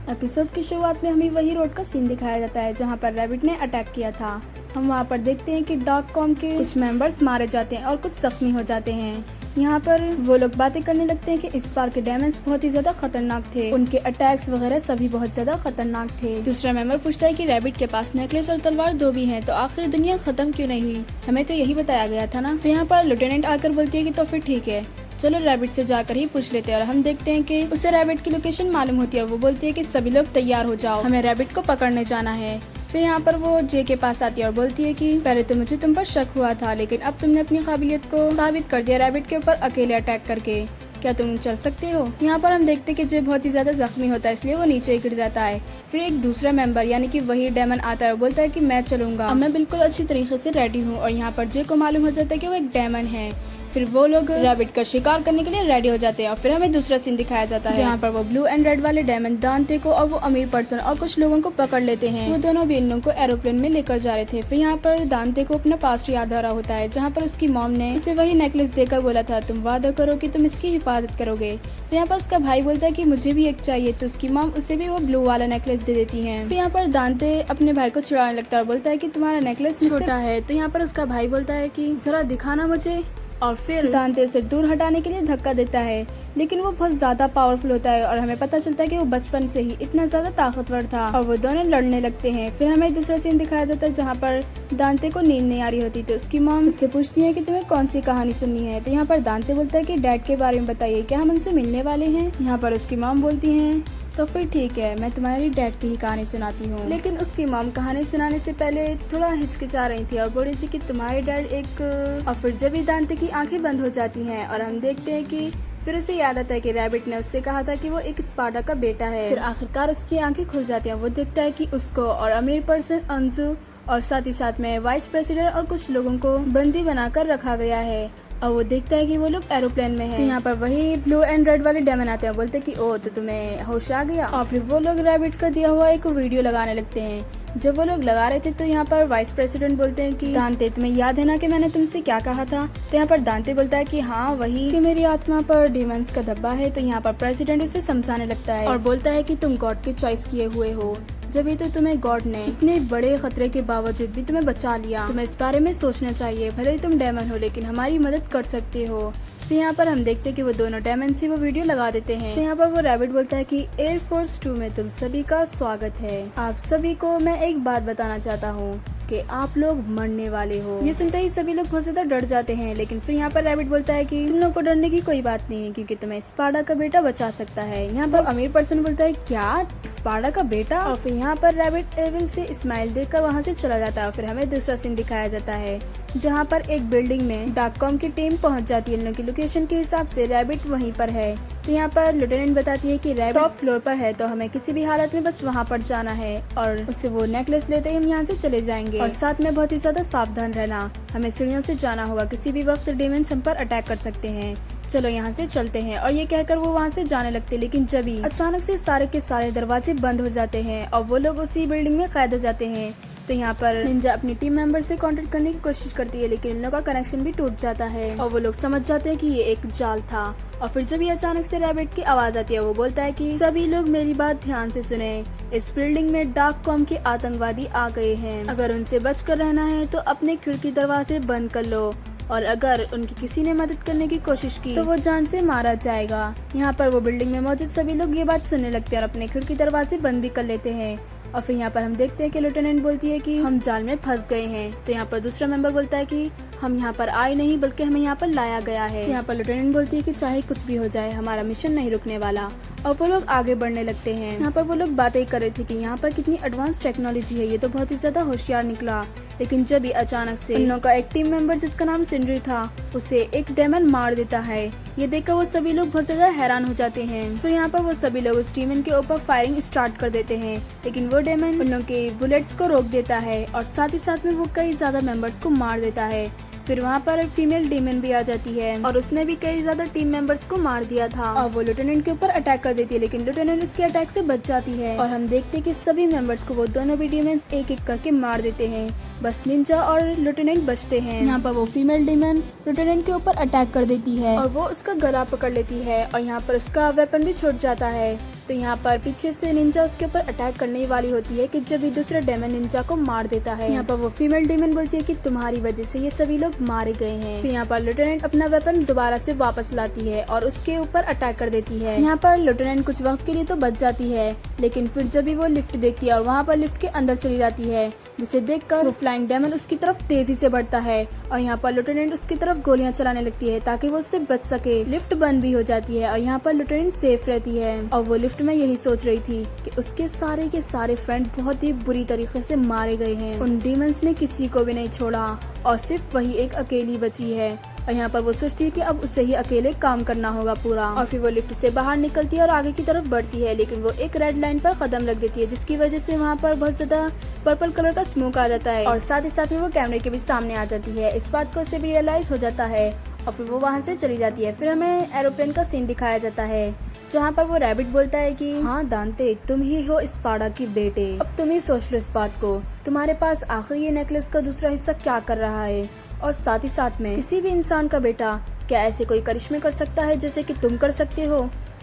Episode की शुरुआत में हमें वही रोड का सीन दिखाया जाता है जहां पर रैबिट ने अटैक किया था। हम वहां पर देखते हैं कि डॉग कॉम के कुछ मेंबर्स मारे जाते हैं और कुछ जख्मी हो जाते हैं। यहाँ पर वो लोग बातें करने लगते हैं कि इस बार के डैमेज बहुत ही ज्यादा खतरनाक थे, उनके अटैक्स वगैरह सभी बहुत ज्यादा खतरनाक थे। दूसरा मेंबर पूछता है कि रैबिट के पास नेकलेस और तलवार दो भी हैं, तो आखिर दुनिया खत्म क्यों नहीं हुई? हमें तो यही बताया गया था ना। तो यहाँ पर लेफ्टिनेंट आकर बोलती है कि तो फिर ठीक है, चलो रैबिट से जाकर ही पूछ लेते हैं। और हम देखते हैं कि उसे रैबिट की लोकेशन मालूम होती है और वो बोलती है कि सभी लोग तैयार हो जाओ, हमें रैबिट को पकड़ने जाना है। फिर यहाँ पर वो जे के पास आती है और बोलती है कि पहले तो मुझे तुम पर शक हुआ था, लेकिन अब तुमने अपनी काबिलियत को साबित कर दिया रैबिट के ऊपर अकेले अटैक करके। क्या तुम चल सकते हो? यहाँ पर हम देखते हैं कि जे बहुत ही ज्यादा जख्मी होता है, इसलिए वो नीचे गिर जाता है। फिर एक दूसरा मेंबर यानी कि वही डेमन आता है और बोलता है कि मैं चलूंगा, अब मैं बिल्कुल अच्छी तरीके से रेडी हूँ। और यहाँ पर जे को मालूम हो जाता है कि वो एक डेमन है। फिर वो लोग रैबिट का शिकार करने के लिए रेडी हो जाते हैं। और फिर हमें दूसरा सीन दिखाया जाता है जहाँ पर वो ब्लू एंड रेड वाले डायमंड दांते को और वो अमीर पर्सन और कुछ लोगों को पकड़ लेते हैं। वो दोनों भी इन लोगों को एरोप्लेन में लेकर जा रहे थे। फिर यहाँ पर दांते को अपना पास्ट याद आ रहा होता है जहाँ पर उसकी मॉम ने उसे वही नेकलेस देकर बोला था, तुम वादा करो कि तुम इसकी हिफाजत करोगे। तो यहाँ पर उसका भाई बोलता है कि मुझे भी एक चाहिए, तो उसकी मॉम उसे भी वो ब्लू वाला नेकलेस दे देती है। फिर यहाँ पर दांते अपने भाई को चिढ़ाने लगता है और बोलता है कि तुम्हारा नेकलेस छोटा है। तो यहाँ पर उसका भाई बोलता है कि जरा दिखाना मुझे, और फिर दांते उसे दूर हटाने के लिए धक्का देता है, लेकिन वो बहुत ज्यादा पावरफुल होता है और हमें पता चलता है कि वो बचपन से ही इतना ज्यादा ताकतवर था। और वो दोनों लड़ने लगते हैं। फिर हमें दूसरा सीन दिखाया जाता है जहाँ पर दांते को नींद नहीं आ रही होती, तो उसकी मॉम उससे पूछती है कि तुम्हें कौन सी कहानी सुननी है। तो यहाँ पर दांते बोलता है कि डैड के बारे में बताइए, क्या हम उनसे मिलने वाले हैं? यहाँ पर उसकी मॉम बोलती है तो फिर ठीक है, मैं तुम्हारी डैड की ही कहानी सुनाती हूँ। लेकिन उसकी मॉम कहानी सुनाने से पहले थोड़ा हिचकिचा रही थी और बोल रही थी कि तुम्हारे डैड एक। और फिर जब भी दांते की आंखें बंद हो जाती हैं और हम देखते हैं कि फिर उसे याद आता है कि रैबिट ने उससे कहा था कि वो एक स्पार्टा का बेटा है। फिर आखिरकार उसकी आंखें खुल जाती हैं। वो देखता है कि उसको और अमीर पर्सन अंजू और साथ ही साथ में वाइस प्रेसिडेंट और कुछ लोगों को बंदी बनाकर रखा गया है। और वो देखता है कि वो लोग एरोप्लेन में हैं। तो यहाँ पर वही ब्लू एंड रेड वाले डेमन आते हैं, बोलते हैं कि ओ तो तुम्हें होश आ गया। और फिर वो लोग रैबिट का दिया हुआ एक वीडियो लगाने लगते हैं। जब वो लोग लगा रहे थे तो यहाँ पर वाइस प्रेसिडेंट बोलते हैं कि दांते तुम्हें याद है ना कि मैंने तुमसे क्या कहा था? तो यहाँ पर दांते बोलता है कि हाँ वही, कि मेरी आत्मा पर डीमंस का धब्बा है। तो यहाँ पर प्रेसिडेंट उसे समझाने लगता है और बोलता है कि तुम गॉड के चॉइस किए हुए हो, जब तो तुम्हें गॉड ने इतने बड़े खतरे के बावजूद भी तुम्हें बचा लिया। तुम्हें इस बारे में सोचना चाहिए, भले ही तुम डेमन हो लेकिन हमारी मदद कर सकते हो। तो यहाँ पर हम देखते हैं कि वो दोनों डेमन से वो वीडियो लगा देते हैं। तो यहाँ पर वो रैबिट बोलता है कि एयरफोर्स 2 में तुम सभी का स्वागत है। आप सभी को मैं एक बात बताना चाहता हूँ कि आप लोग मरने वाले हो। ये सुनते ही सभी लोग बहुत ज्यादा डर जाते हैं, लेकिन फिर यहाँ पर रैबिट बोलता है कि तुम लोग को डरने की कोई बात नहीं है, क्योंकि तुम्हें स्पार्टा का बेटा बचा सकता है। यहाँ पर अमीर पर्सन बोलता है क्या स्पार्टा का बेटा? और फिर यहाँ पर रैबिट एविल से स्माइल देखकर वहाँ से चला जाता है। और फिर हमें दूसरा सीन दिखाया जाता है जहाँ पर एक बिल्डिंग में डाककॉम की टीम पहुँच जाती है। इन लोगों की लोकेशन के हिसाब से रैबिट वहीं पर है। तो यहाँ पर लेफ्टिनेंट बताती है कि रैबिट टॉप फ्लोर पर है, तो हमें किसी भी हालत में बस वहाँ पर जाना है और उससे वो नेकलेस लेते ही हम यहाँ से चले जाएंगे। और साथ में बहुत ही ज्यादा सावधान रहना, हमें सीढ़ियों से जाना होगा, किसी भी वक्त डेमन्स हम पर अटैक कर सकते हैं। चलो यहाँ से चलते हैं। और ये कहकर वो वहाँ से जाने लगते, लेकिन जब ही अचानक से सारे के सारे दरवाजे बंद हो जाते हैं और वो लोग उसी बिल्डिंग में कैद हो जाते हैं। तो यहाँ पर निंजा अपनी टीम मेंबर से कांटेक्ट करने की कोशिश करती है, लेकिन इन लोगों का कनेक्शन भी टूट जाता है और वो लोग समझ जाते हैं कि ये एक जाल था। और फिर जब ये अचानक से रैबिट की आवाज आती है, वो बोलता है कि सभी लोग मेरी बात ध्यान से सुने, इस बिल्डिंग में डार्क कॉम के आतंकवादी आ गए हैं। अगर उनसे बचकर रहना है तो अपने खिड़की दरवाजे बंद कर लो, और अगर उनकी किसी ने मदद करने की कोशिश की तो वो जान से मारा जाएगा। यहाँ पर वो बिल्डिंग में मौजूद सभी लोग ये बात सुनने लगते हैं और अपने खिड़की दरवाजे बंद भी कर लेते हैं। और फिर यहाँ पर हम देखते हैं कि लेफ्टिनेंट बोलती है कि हम जाल में फंस गए हैं। तो यहाँ पर दूसरा मेंबर बोलता है कि हम यहाँ पर आए नहीं, बल्कि हमें यहाँ पर लाया गया है। तो यहाँ पर लेफ्टिनेंट बोलती है कि चाहे कुछ भी हो जाए हमारा मिशन नहीं रुकने वाला। और वो लोग आगे बढ़ने लगते हैं। यहाँ पर वो लोग बातें कर रहे थे कि यहाँ पर कितनी एडवांस टेक्नोलॉजी है, ये तो बहुत ही ज्यादा होशियार निकला। लेकिन जब भी अचानक से इन लोगों का एक टीम मेंबर जिसका नाम सिंड्री था, उसे एक डेमन मार देता है। ये देखकर वो सभी लोग बहुत ज्यादा हैरान हो जाते हैं। फिर यहाँ पर वो सभी लोग उस डेमन के ऊपर फायरिंग स्टार्ट कर देते हैं, लेकिन वो डेमन उन लोगों के बुलेट्स को रोक देता है और साथ ही साथ में वो कई ज्यादा मेंबर्स को मार देता है। फिर वहाँ पर फीमेल डेमन भी आ जाती है और उसने भी कई ज्यादा टीम मेंबर्स को मार दिया था और वो लेफ्टिनेंट के ऊपर अटैक कर देती है, लेकिन लेफ्टिनेंट उसके अटैक से बच जाती है। और हम देखते हैं कि सभी मेंबर्स को वो दोनों भी डेमन्स एक एक करके मार देते हैं, बस निंजा और लेफ्टिनेंट बचते हैं। यहाँ पर वो फीमेल डेमन लेफ्टिनेंट के ऊपर अटैक कर देती है और वो उसका गला पकड़ लेती है और यहाँ पर उसका वेपन भी छूट जाता है। तो यहाँ पर पीछे से निंजा उसके ऊपर अटैक करने वाली होती है कि जब भी दूसरा डेमन निंजा को मार देता है। यहाँ पर वो फीमेल डेमन बोलती है कि तुम्हारी वजह से ये सभी लोग मारे गए हैं। फिर यहाँ पर लेफ्टिनेंट अपना वेपन दोबारा से वापस लाती है और उसके ऊपर अटैक कर देती है। यहाँ पर लेफ्टिनेंट कुछ वक्त के लिए तो बच जाती है, लेकिन फिर जब भी वो लिफ्ट देखती है और वहाँ पर लिफ्ट के अंदर चली जाती है, जिसे देखकर वो फ्लाइंग डेमन उसकी तरफ तेजी से बढ़ता है और यहाँ पर लेफ्टिनेंट उसकी तरफ गोलियां चलाने लगती है ताकि वो उससे बच सके। लिफ्ट बंद भी हो जाती है और यहाँ पर लेफ्टिनेंट सेफ रहती है और वो लिफ्ट में यही सोच रही थी कि उसके सारे के सारे फ्रेंड बहुत ही बुरी तरीके से मारे गए हैं। उन डीमंस ने किसी को भी नहीं छोड़ा और सिर्फ वही एक अकेली बची है और यहाँ पर वो सोचती है कि अब उसे ही अकेले काम करना होगा पूरा। और फिर वो लिफ्ट से बाहर निकलती है और आगे की तरफ बढ़ती है, लेकिन वो एक रेड लाइन पर कदम रख देती है, जिसकी वजह से वहाँ पर बहुत ज्यादा पर्पल कलर का स्मोक आ जाता है और साथ ही साथ में वो कैमरे के भी सामने आ जाती है। इस बात को उसे भी रियलाइज हो जाता है और फिर वो वहाँ से चली जाती है। फिर हमें एरोप्लेन का सीन दिखाया जाता है जहाँ पर वो रैबिट बोलता है कि हाँ दांते, तुम ही हो स्पार्डा की बेटे, अब तुम ही सोच लो इस बात को, तुम्हारे पास आखिर ये नेकलेस का दूसरा हिस्सा क्या कर रहा है। और साथ ही साथ में किसी भी इंसान का बेटा क्या ऐसे कोई करिश्मे कर सकता है जैसे कि तुम कर सकते हो।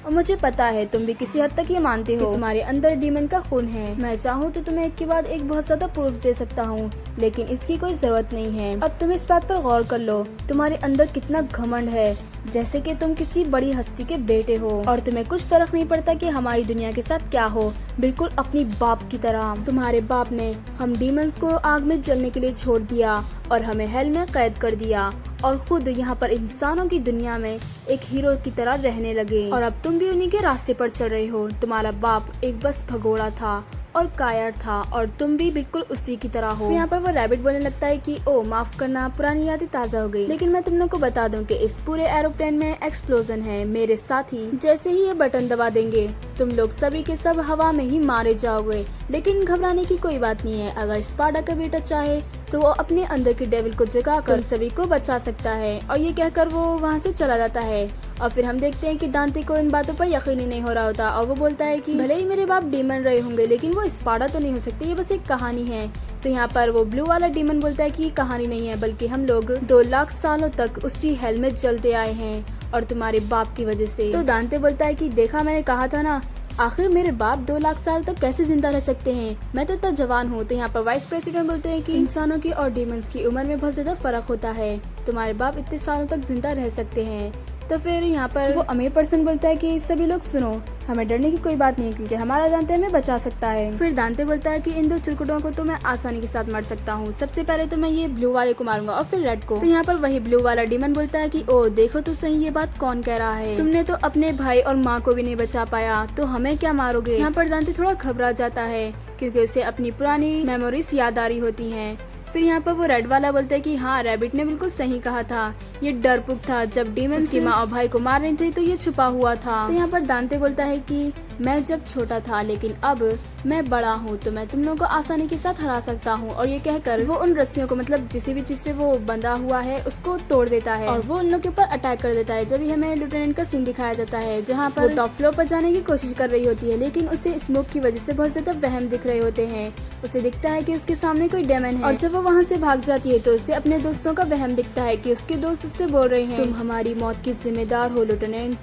और मुझे पता है तुम भी किसी हद तक ये मानते हो कि तुम्हारे अंदर डीमन का खून है। मैं चाहूँ तो तुम्हें एक के बाद एक बहुत ज्यादा प्रूफ दे सकता हूँ, लेकिन इसकी कोई जरूरत नहीं है। अब तुम इस बात पर गौर कर लो, तुम्हारे अंदर कितना घमंड है, जैसे कि तुम किसी बड़ी हस्ती के बेटे हो और तुम्हें कुछ फर्क नहीं पड़ता कि हमारी दुनिया के साथ क्या हो, बिल्कुल अपनी बाप की तरह। तुम्हारे बाप ने हम डीमंस को आग में जलने के लिए छोड़ दिया और हमें हेल में कैद कर दिया और खुद यहाँ पर इंसानों की दुनिया में एक हीरो की तरह रहने लगे और अब तुम भी उन्हीं के रास्ते पर चल रहे हो। तुम्हारा बाप एक बस भगोड़ा था और कायर था और तुम भी बिल्कुल उसी की तरह हो। यहाँ पर वो रैबिट बोलने लगता है कि ओ माफ करना, पुरानी यादें ताजा हो गई, लेकिन मैं तुम लोग को बता दूं कि इस पूरे एरोप्लेन में एक्सप्लोजन है। मेरे साथी जैसे ही ये बटन दबा देंगे तुम लोग सभी के सब हवा में ही मारे जाओगे, लेकिन घबराने की कोई बात नहीं है। अगर स्पार्डा का बेटा चाहे तो वो अपने अंदर के डेविल को जगाकर सभी को बचा सकता है। और ये कहकर वो वहाँ से चला जाता है और फिर हम देखते हैं कि दांते को इन बातों पर यकीन ही नहीं हो रहा होता और वो बोलता है कि भले ही मेरे बाप डीमन रहे होंगे, लेकिन वो स्पार्डा तो नहीं हो सकती, ये बस एक कहानी है। तो यहाँ पर वो ब्लू वाला डीमन बोलता है कि ये कहानी नहीं है, बल्कि हम लोग 2 लाख सालों तक उसी हेल में जलते आए हैं और तुम्हारे बाप की वजह से। तो दांते बोलता है कि देखा, मैंने कहा था ना, आखिर मेरे बाप 2 लाख साल तक कैसे जिंदा रह सकते हैं, मैं तो इतना जवान हूँ। तो यहाँ पर वाइस प्रेसिडेंट बोलते हैं कि इंसानों की और डीमंस की उम्र में बहुत ज्यादा फर्क होता है, तुम्हारे बाप इतने सालों तक जिंदा रह सकते हैं। तो फिर यहाँ पर वो अमीर पर्सन बोलता है कि सभी लोग सुनो, हमें डरने की कोई बात नहीं है क्योंकि हमारा दांते हमें बचा सकता है। फिर दांते बोलता है कि इन 2 चिरकुटों को तो मैं आसानी के साथ मार सकता हूँ, सबसे पहले तो मैं ये ब्लू वाले को मारूंगा और फिर रेड को। तो यहाँ पर वही ब्लू वाला डीमन बोलता है कि ओ देखो तो सही, ये बात कौन कह रहा है, तुमने तो अपने भाई और माँ को भी नहीं बचा पाया, तो हमें क्या मारोगे। यहाँ पर दांते थोड़ा घबरा जाता है क्योंकि उसे अपनी पुरानी मेमोरीज याद आ रही होती है। फिर यहाँ पर वो रेड वाला बोलता है कि हाँ, रैबिट ने बिल्कुल सही कहा था, ये डरपोक था, जब डीमंस की माँ और भाई को मार रहे थे तो ये छुपा हुआ था। तो यहाँ पर दांते बोलता है कि मैं जब छोटा था लेकिन अब मैं बड़ा हूँ तो मैं तुम लोगों को आसानी के साथ हरा सकता हूँ। और ये कहकर वो उन रस्सियों को, मतलब जिस भी चीज से वो बंधा हुआ है, उसको तोड़ देता है और वो उन लोग के ऊपर अटैक कर देता है। जब हमें लेफ्टिनेंट का सीन दिखाया जाता है जहाँ पर टॉप फ्लोर पर जाने की कोशिश कर रही होती है, लेकिन उसे स्मोक की वजह से बहुत ज्यादा वहम दिख रहे होते हैं। उसे दिखता है कि उसके सामने कोई डेमन है और जब वो वहाँ से भाग जाती है तो उसे अपने दोस्तों का वहम दिखता है कि उसके दोस्त उससे बोल रहे हैं, तुम हमारी मौत की जिम्मेदार हो लेफ्टिनेंट,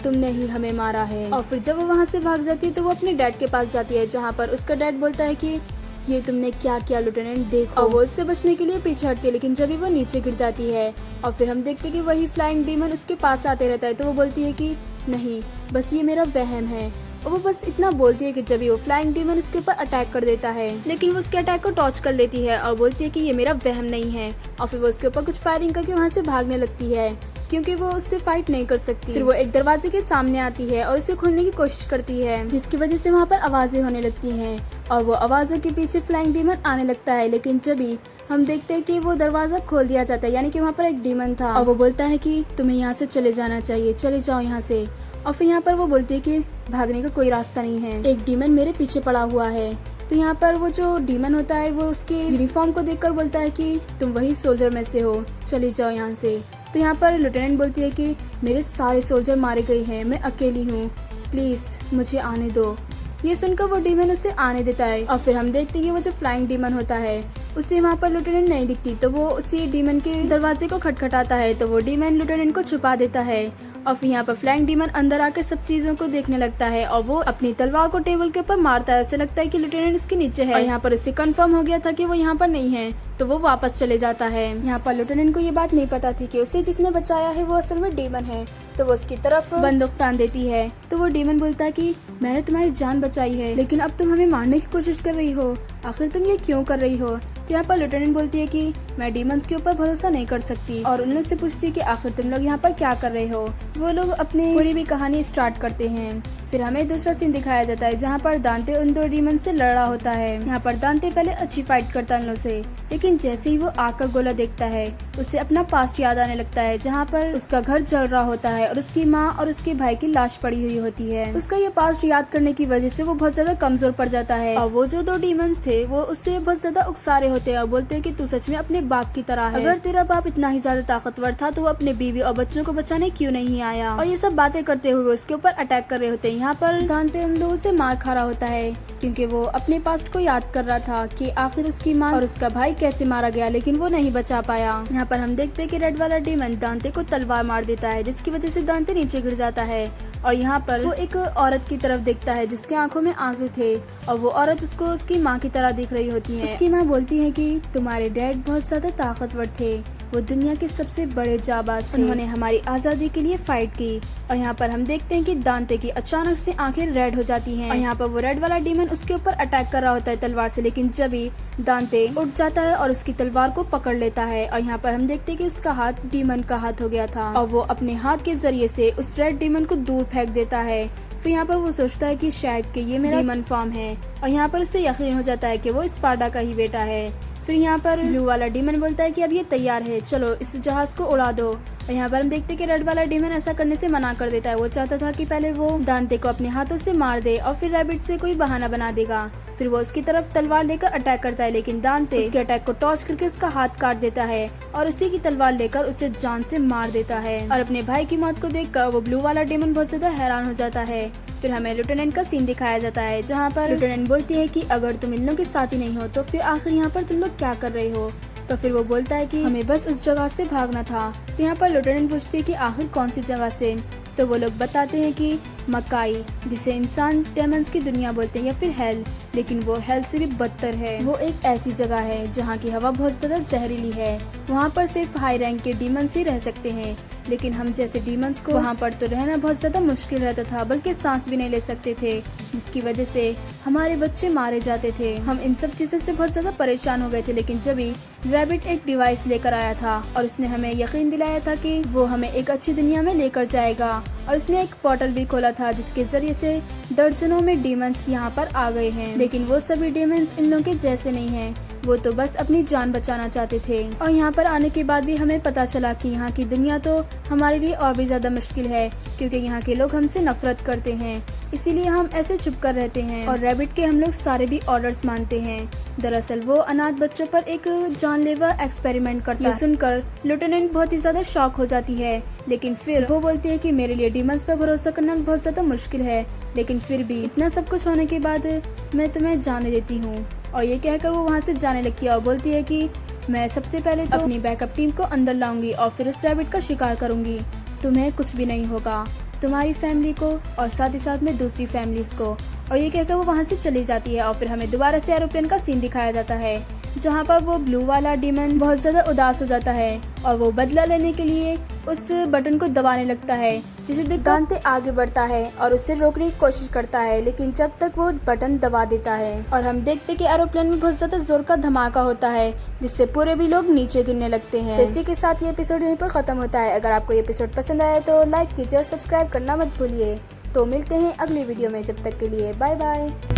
तुमने ही हमें मारा है। और फिर जब वो वहाँ से भाग जाती है तो वो अपने डैड के पास जाती है जहाँ पर उसका डैड बोलता है कि ये तुमने क्या किया लेफ्टिनेंट, देखो। और वो उससे बचने के लिए पीछे हटती है, लेकिन जब भी वो नीचे गिर जाती है और फिर हम देखते हैं कि वही फ्लाइंग डीमन उसके पास आते रहता है। तो वो बोलती है कि नहीं, बस ये मेरा वहम है। और वो बस इतना बोलती है कि जब वो फ्लाइंग डीमन उसके ऊपर अटैक कर देता है, लेकिन वो उसके अटैक को टॉच कर लेती है और बोलती है कि ये मेरा वहम नहीं है। और फिर वो उसके ऊपर कुछ फायरिंग करके वहाँ से भागने लगती है क्योंकि वो उससे फाइट नहीं कर सकती। फिर वो एक दरवाजे के सामने आती है और उसे खोलने की कोशिश करती है, जिसकी वजह से वहाँ पर आवाजें होने लगती हैं और वो आवाजों के पीछे फ्लाइंग डीमन आने लगता है। लेकिन जब भी हम देखते हैं कि वो दरवाजा खोल दिया जाता है, यानी कि वहाँ पर एक डीमन था और वो बोलता है कि तुम्हें यहाँ से चले जाना चाहिए, चले जाओ यहाँ से। और फिर यहाँ पर वो बोलती है कि भागने का कोई रास्ता नहीं है, एक डीमन मेरे पीछे पड़ा हुआ है। तो यहाँ पर वो जो डीमन होता है वो उसके यूनिफॉर्म को देखकर बोलता है कि तुम वही सोल्जर में से हो, चली जाओ यहाँ से। तो यहाँ पर लेफ्टिनेंट बोलती है कि मेरे सारे सोल्जर मारे गए हैं, मैं अकेली हूँ, प्लीज मुझे आने दो। ये सुनकर वो डीमन उसे आने देता है और फिर हम देखते हैं कि वो जो फ्लाइंग डीमन होता है उसे वहाँ पर लेफ्टिनेंट नहीं दिखती, तो वो उसी डीमन के दरवाजे को खटखटाता है। तो वो डीमन लेफ्टिनेंट को छुपा देता है और फिर यहाँ पर फ्लाइंग डीमन अंदर आके सब चीजों को देखने लगता है और वो अपनी तलवार को टेबल के ऊपर मारता है। ऐसे लगता है कि लेफ्टिनेंट इसके नीचे है और यहाँ पर उससे कंफर्म हो गया था कि वो यहाँ पर नहीं है, तो वो वापस चले जाता है। यहाँ पर लेफ्टिनेंट को ये बात नहीं पता थी कि उसे जिसने बचाया है वो असल में डीमन है, तो वो उसकी तरफ बंदूक तान देती है। तो वो डीमन बोलता है कि मैंने तुम्हारी जान बचाई है, लेकिन अब तुम हमें मारने की कोशिश कर रही हो, आखिर तुम ये क्यों कर रही हो? तो यहाँ पर लेफ्टिनेंट बोलती है कि मैं डीमंस के ऊपर भरोसा नहीं कर सकती और उन लोग से पूछती है कि आखिर तुम लोग यहाँ पर क्या कर रहे हो। वो लोग अपनी पूरी भी कहानी स्टार्ट करते हैं। फिर हमें दूसरा सीन दिखाया जाता है जहाँ पर दांते उन 2 डीमन से लड़ रहा होता है। यहाँ पर दांते पहले अच्छी फाइट करता है उन लोग से, लेकिन जैसे ही वो आग का गोला देखता है उसे अपना पास्ट याद आने लगता है, जहाँ पर उसका घर जल रहा होता है और उसकी माँ और उसके भाई की लाश पड़ी हुई होती है। उसका ये पास्ट याद करने की वजह से वो बहुत ज्यादा कमजोर पड़ जाता है और वो जो 2 डीमंस थे वो उससे बहुत ज्यादा उकसा रहे होते हैं और बोलते हैं कि तू सच में अपने बाप की तरह है। अगर तेरा बाप इतना ही ज्यादा ताकतवर था तो वो अपने बीवी और बच्चों को बचाने क्यों नहीं आया? और ये सब बातें करते हुए उसके ऊपर अटैक कर रहे होते हैं। यहाँ पर दांते उन लोगों से मार खा रहा होता है क्योंकि वो अपने पास्ट को याद कर रहा था कि आखिर उसकी माँ और उसका भाई कैसे मारा गया, लेकिन वो नहीं बचा पाया। यहाँ पर हम देखते हैं कि रेड वाला डीमन दांते को तलवार मार देता है, जिसकी वजह से दांते नीचे गिर जाता है और यहाँ पर वो एक औरत की तरफ देखता है जिसके आंखों में आंसू थे और वो औरत उसको उसकी माँ की तरह दिख रही होती है। उसकी माँ बोलती है कि तुम्हारे डैड बहुत ज्यादा ताकतवर थे, वो दुनिया के सबसे बड़े जाबाज थे, उन्होंने हमारी आजादी के लिए फाइट की। और यहाँ पर हम देखते हैं कि दांते की अचानक से आंखें रेड हो जाती हैं और यहाँ पर वो रेड वाला डीमन उसके ऊपर अटैक कर रहा होता है तलवार से, लेकिन जब ही दांते उठ जाता है और उसकी तलवार को पकड़ लेता है और यहाँ पर हम देखते हैं कि उसका हाथ डीमन का हाथ हो गया था और वो अपने हाथ के जरिए से उस रेड डीमन को दूर फेंक देता है। फिर यहाँ पर वो सोचता है कि शायद कि ये मेरा डीमन फॉर्म है और यहाँ पर उसे यकीन हो जाता है कि वो स्पार्टा का ही बेटा है। फिर यहाँ पर ब्लू वाला डीमन बोलता है कि अब ये तैयार है, चलो इस जहाज को उड़ा दो। और यहाँ पर हम देखते हैं कि रेड वाला डीमन ऐसा करने से मना कर देता है। वो चाहता था कि पहले वो दांते को अपने हाथों से मार दे और फिर रैबिट से कोई बहाना बना देगा। फिर वो उसकी तरफ तलवार लेकर अटैक करता है, लेकिन दांते उसके अटैक को टॉर्च करके उसका हाथ काट देता है और उसी की तलवार लेकर उसे जान से मार देता है। और अपने भाई की मौत को देखकर वो ब्लू वाला डीमन बहुत ज्यादा हैरान हो जाता है। फिर हमें लेफ्टिनेंट का सीन दिखाया जाता है जहाँ पर लेफ्टिनेंट बोलती है कि अगर तुम इन लोगों के साथ ही नहीं हो तो फिर आखिर यहाँ पर तुम लोग क्या कर रहे हो? तो फिर वो बोलता है कि हमें बस उस जगह से भागना था। तो यहाँ पर लेफ्टिनेंट पूछती है कि आखिर कौन सी जगह से? तो वो लोग बताते हैं कि मकाई, जिसे इंसान डेमंस की दुनिया बोलते हैं या फिर हेल, लेकिन वो हेल से भी बदतर है। वो एक ऐसी जगह है जहाँ की हवा बहुत ज्यादा जहरीली है। वहाँ पर सिर्फ हाई रैंक के डीमंस ही रह सकते हैं, लेकिन हम जैसे डीमंस को वहाँ पर तो रहना बहुत ज्यादा मुश्किल रहता था, बल्कि सांस भी नहीं ले सकते थे, जिसकी वजह से हमारे बच्चे मारे जाते थे। हम इन सब चीजों से बहुत ज्यादा परेशान हो गए थे, लेकिन जब ही रैबिट एक डिवाइस लेकर आया था और उसने हमें यकीन दिलाया था कि वो हमें एक अच्छी दुनिया में लेकर जाएगा, और उसने एक पोर्टल भी खोला था जिसके जरिए से दर्जनों में डीमंस यहाँ पर आ गए हैं। लेकिन वो सभी डीमंस इन लोगों के जैसे नहीं हैं, वो तो बस अपनी जान बचाना चाहते थे। और यहाँ पर आने के बाद भी हमें पता चला कि यहाँ की दुनिया तो हमारे लिए और भी ज्यादा मुश्किल है, क्योंकि यहाँ के लोग हमसे नफरत करते हैं, इसीलिए हम ऐसे चुप कर रहते हैं और रैबिट के हम लोग सारे भी ऑर्डर्स मानते हैं। दरअसल वो अनाथ बच्चों पर एक जानलेवा एक्सपेरिमेंट करता है। ये सुनकर लेफ्टिनेंट बहुत ही ज्यादा शॉक हो जाती है, लेकिन फिर वो बोलती है कि मेरे लिए डीमंस पर भरोसा करना बहुत ज्यादा मुश्किल है, लेकिन फिर भी इतना सब कुछ होने के बाद मैं तुम्हें जाने देती हूँ। और ये कहकर वो वहाँ से जाने लगती है और बोलती है कि मैं सबसे पहले तो अपनी बैकअप टीम को अंदर लाऊंगी और फिर उस रैबिट का शिकार करूंगी। तुम्हें कुछ भी नहीं होगा, तुम्हारी फैमिली को और साथ ही साथ में दूसरी फैमिलीज को। और ये कहकर वो वहाँ से चली जाती है और फिर हमें दोबारा से एरोप्लेन का सीन दिखाया जाता है, जहाँ पर वो ब्लू वाला डीमन बहुत ज्यादा उदास हो जाता है और वो बदला लेने के लिए उस बटन को दबाने लगता है, जिसे देख दांते आगे बढ़ता है और उसे रोकने की कोशिश करता है, लेकिन जब तक वो बटन दबा देता है और हम देखते कि एरोप्लेन में बहुत ज्यादा जोर का धमाका होता है, जिससे पूरे भी लोग नीचे गिरने लगते हैं। तो इसी के साथ ये एपिसोड यहीं पर खत्म होता है। अगर आपको ये एपिसोड पसंद आया तो लाइक कीजिए और सब्सक्राइब करना मत भूलिए। तो मिलते हैं अगली वीडियो में, जब तक के लिए बाय बाय।